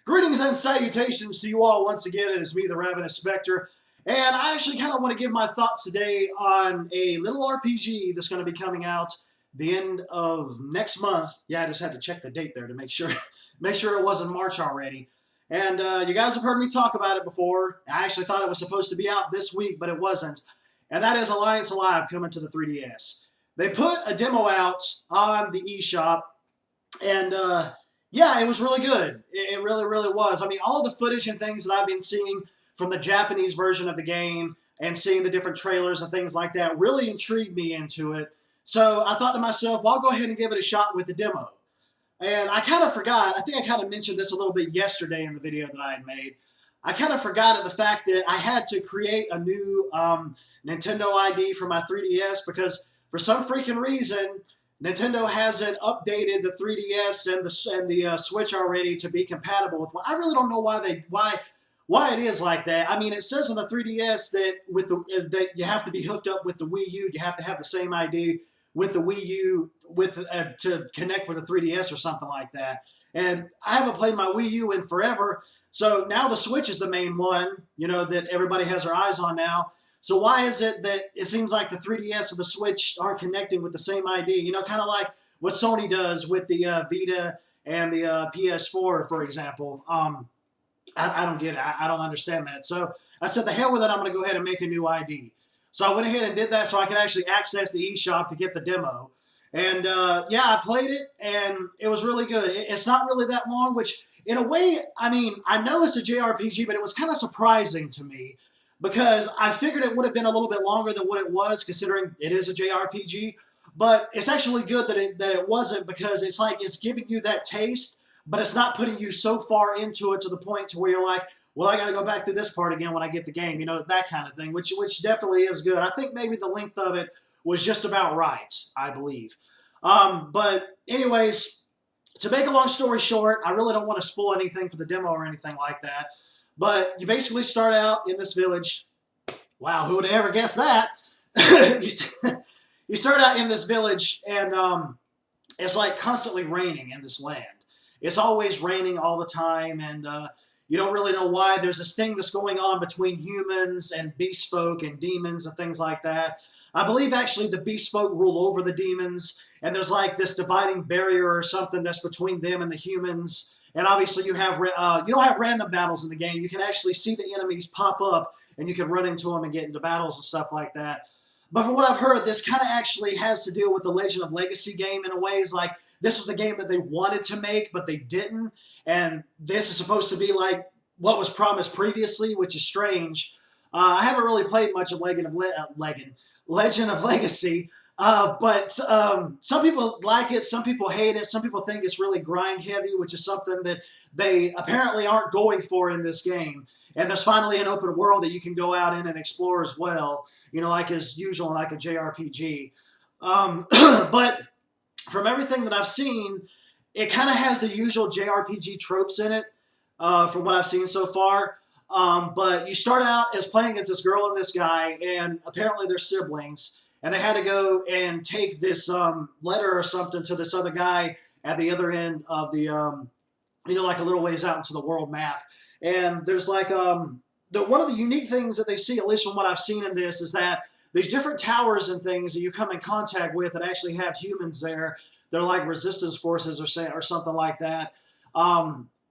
Greetings and salutations to you all once again. It is me, the Ravenous Spectre, and I actually kind of want to give my thoughts today on a little RPG that's going to be coming out the end of next month. Yeah, I just had to check the date there to make sure it wasn't March already. And you guys have heard me talk about it before. I actually thought it was supposed to be out this week, but it wasn't. And that is Alliance Alive coming to the 3DS. They put a demo out on the eShop, and yeah, it was really good. It really, really was. I mean, all the footage and things that I've been seeing from the Japanese version of the game and seeing the different trailers and things like that really intrigued me into it. So I thought to myself, well, I'll go ahead and give it a shot with the demo. And I kind of forgot, I think I kind of mentioned this a little bit yesterday in the video that I had made. I kind of forgot the fact that I had to create a new Nintendo ID for my 3DS because for some freaking reason, Nintendo hasn't updated the 3DS and the Switch already to be compatible with. Well, I really don't know why it is like that. I mean, it says on the 3DS that that you have to be hooked up with the Wii U. You have to have the same ID with the Wii U to connect with the 3DS or something like that. And I haven't played my Wii U in forever, so now the Switch is the main one, you know, that everybody has their eyes on now. So why is it that it seems like the 3DS and the Switch aren't connecting with the same ID? You know, kind of like what Sony does with the Vita and the PS4, for example. I don't get it. I don't understand that. So I said, the hell with it. I'm going to go ahead and make a new ID. So I went ahead and did that so I could actually access the eShop to get the demo. And yeah, I played it, and it was really good. It's not really that long, which in a way, I mean, I know it's a JRPG, but it was kind of surprising to me, because I figured it would have been a little bit longer than what it was, considering it is a JRPG. But it's actually good that it wasn't, because it's like it's giving you that taste, but it's not putting you so far into it to the point to where you're like, well, I got to go back through this part again when I get the game, you know, that kind of thing, which definitely is good. I think maybe the length of it was just about right, I believe. But anyways, to make a long story short, I really don't want to spoil anything for the demo or anything like that. But you basically start out in this village. Wow, who would have ever guessed that? You start out in this village, and it's like constantly raining in this land. It's always raining all the time, and you don't really know why. There's this thing that's going on between humans and beast folk and demons and things like that. I believe actually the beast folk rule over the demons, and there's like this dividing barrier or something that's between them and the humans. And obviously you don't have random battles in the game. You can actually see the enemies pop up, and you can run into them and get into battles and stuff like that. But from what I've heard, this kind of actually has to do with the Legend of Legacy game in a way. It's like this was the game that they wanted to make, but they didn't. And this is supposed to be like what was promised previously, which is strange. I haven't really played much of Legend of Legacy. But some people like it, some people hate it, some people think it's really grind heavy, which is something that they apparently aren't going for in this game. And there's finally an open world that you can go out in and explore as well, you know, like as usual, like a JRPG. But from everything that I've seen, it kind of has the usual JRPG tropes in it, from what I've seen so far. But you start out as playing as this girl and this guy, and apparently they're siblings. And they had to go and take this letter or something to this other guy at the other end of the, you know, like a little ways out into the world map. And there's like, one of the unique things that they see, at least from what I've seen in this, is that these different towers and things that you come in contact with that actually have humans there, they're like resistance forces or something like that.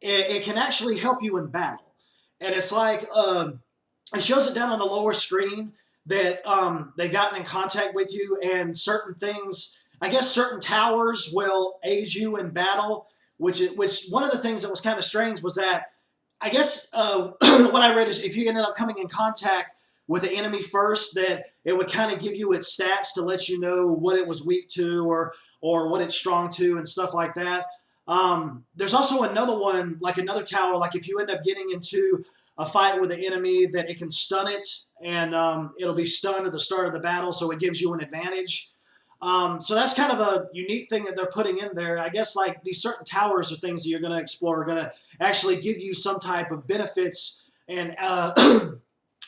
It can actually help you in battle. And it's like, it shows it down on the lower screen that they've gotten in contact with you, and certain things, I guess certain towers will aid you in battle, which one of the things that was kind of strange was that, I guess what I read is if you ended up coming in contact with the enemy first, that it would kind of give you its stats to let you know what it was weak to or what it's strong to and stuff like that. There's also another one, like another tower, like if you end up getting into a fight with the enemy, that it can stun it, and it'll be stunned at the start of the battle, so it gives you an advantage. So that's kind of a unique thing that they're putting in there. I guess like these certain towers or things that you're going to explore are going to actually give you some type of benefits and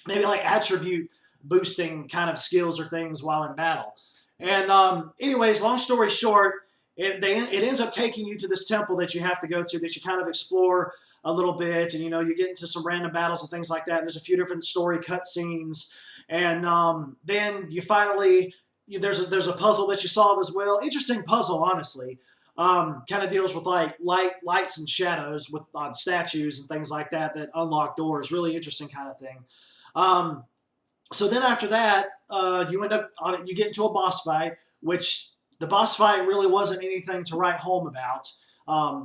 maybe like attribute boosting kind of skills or things while in battle. And anyways, long story short, it ends up taking you to this temple that you have to go to, that you kind of explore a little bit, and you get into some random battles and things like that. And there's a few different story cutscenes, and then you finally there's a puzzle that you solve as well. Interesting puzzle, honestly. Kind of deals with like lights and shadows with on statues and things like that unlock doors. Really interesting kind of thing. So then after that, you get into a boss fight, which the boss fight really wasn't anything to write home about.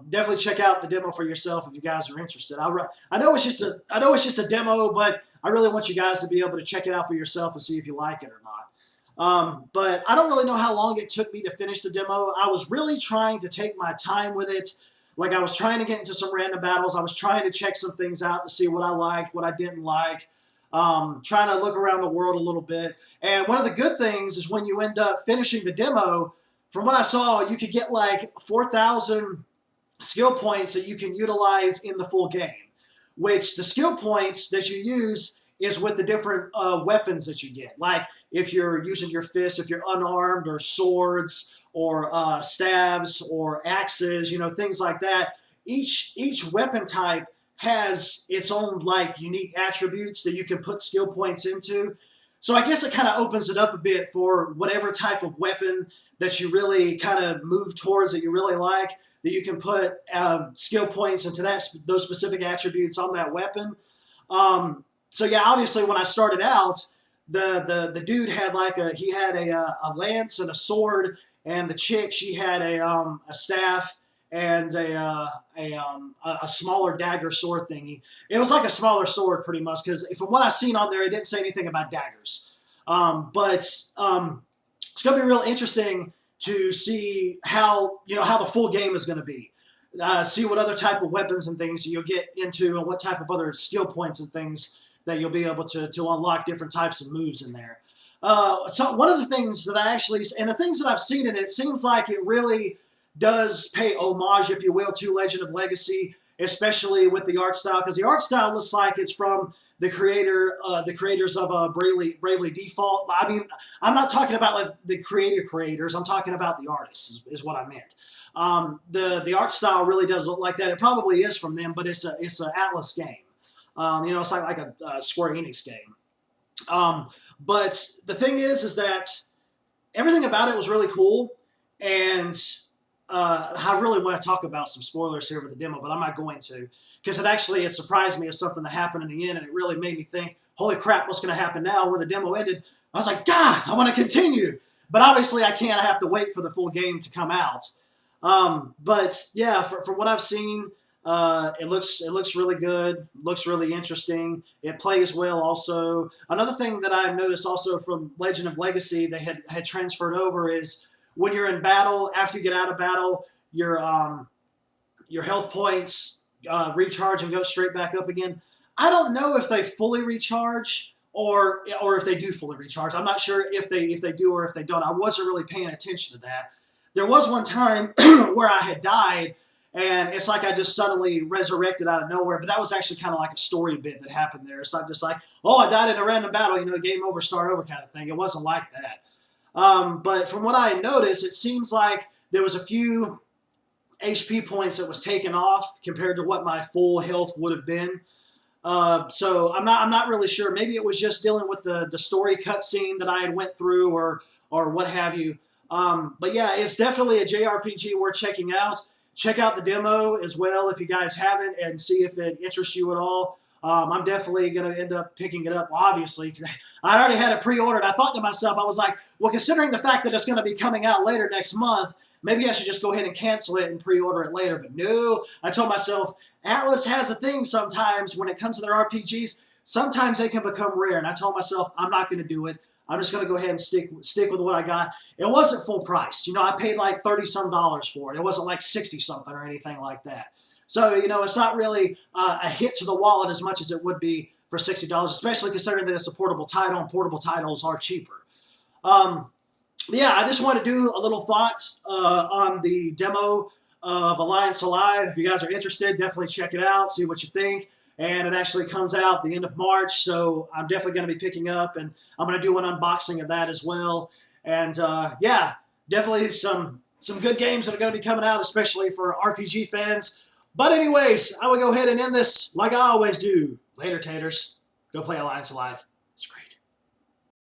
Definitely check out the demo for yourself if you guys are interested. I know it's just a demo, but I really want you guys to be able to check it out for yourself and see if you like it or not. But I don't really know how long it took me to finish the demo. I was really trying to take my time with it. Like, I was trying to get into some random battles. I was trying to check some things out to see what I liked, what I didn't like. Trying to look around the world a little bit. And one of the good things is when you end up finishing the demo, from what I saw, you could get like 4,000 skill points that you can utilize in the full game, which the skill points that you use is with the different weapons that you get. Like if you're using your fists, if you're unarmed, or swords, or staves, or axes, things like that. Each weapon type has its own like unique attributes that you can put skill points into. So I guess it kind of opens it up a bit for whatever type of weapon that you really kind of move towards, that you really like, that you can put skill points into those specific attributes on that weapon. So yeah, obviously when I started out, the dude had a lance and a sword, and the chick, she had a staff and a smaller dagger sword thingy. It was like a smaller sword pretty much, because from what I've seen on there, it didn't say anything about daggers. But it's going to be real interesting to see how the full game is going to be. See what other type of weapons and things you'll get into, and what type of other skill points and things that you'll be able to unlock different types of moves in there. So one of the things that and the things that I've seen in it, seems like it really does pay homage, if you will, to Legend of Legacy, especially with the art style, because the art style looks like it's from the creators of Bravely Default. I mean, I'm not talking about like the creators. I'm talking about the artists, is what I meant. The art style really does look like that. It probably is from them, but it's an Atlas game. It's like a Square Enix game. But the thing is that everything about it was really cool, and I really want to talk about some spoilers here with the demo, but I'm not going to, because it surprised me as something that happened in the end, and it really made me think, holy crap, what's going to happen now? When the demo ended, I was like, God, I want to continue. But obviously I can't. I have to wait for the full game to come out. But yeah, from what I've seen, it looks really good, looks really interesting. It plays well also. Another thing that I've noticed also from Legend of Legacy they had transferred over is, when you're in battle, after you get out of battle, your health points recharge and go straight back up again. I don't know if they fully recharge or if they do fully recharge. I'm not sure if they do or if they don't. I wasn't really paying attention to that. There was one time where I had died, and it's like I just suddenly resurrected out of nowhere. But that was actually kind of like a story bit that happened there. It's not just like, oh, I died in a random battle, game over, start over kind of thing. It wasn't like that. But from what I noticed, it seems like there was a few HP points that was taken off compared to what my full health would have been. So I'm not really sure. Maybe it was just dealing with the story cutscene that I had went through, or what have you. But yeah, it's definitely a JRPG worth checking out. Check out the demo as well if you guys haven't, and see if it interests you at all. I'm definitely going to end up picking it up, obviously. I already had it pre-ordered. I thought to myself, I was like, well, considering the fact that it's going to be coming out later next month, maybe I should just go ahead and cancel it and pre-order it later. But no, I told myself, Atlas has a thing sometimes when it comes to their RPGs. Sometimes they can become rare. And I told myself, I'm not going to do it. I'm just going to go ahead and stick with what I got. It wasn't full price. I paid like $30-some for it. It wasn't like 60-something or anything like that. So, it's not really a hit to the wallet as much as it would be for $60, especially considering that it's a portable title, and portable titles are cheaper. Yeah, I just want to do a little thought on the demo of Alliance Alive. If you guys are interested, definitely check it out, see what you think. And it actually comes out the end of March, so I'm definitely going to be picking up, and I'm going to do an unboxing of that as well. And yeah, definitely some some good games that are going to be coming out, especially for RPG fans. But anyways, I will go ahead and end this like I always do. Later, taters. Go play Alliance Alive. It's great.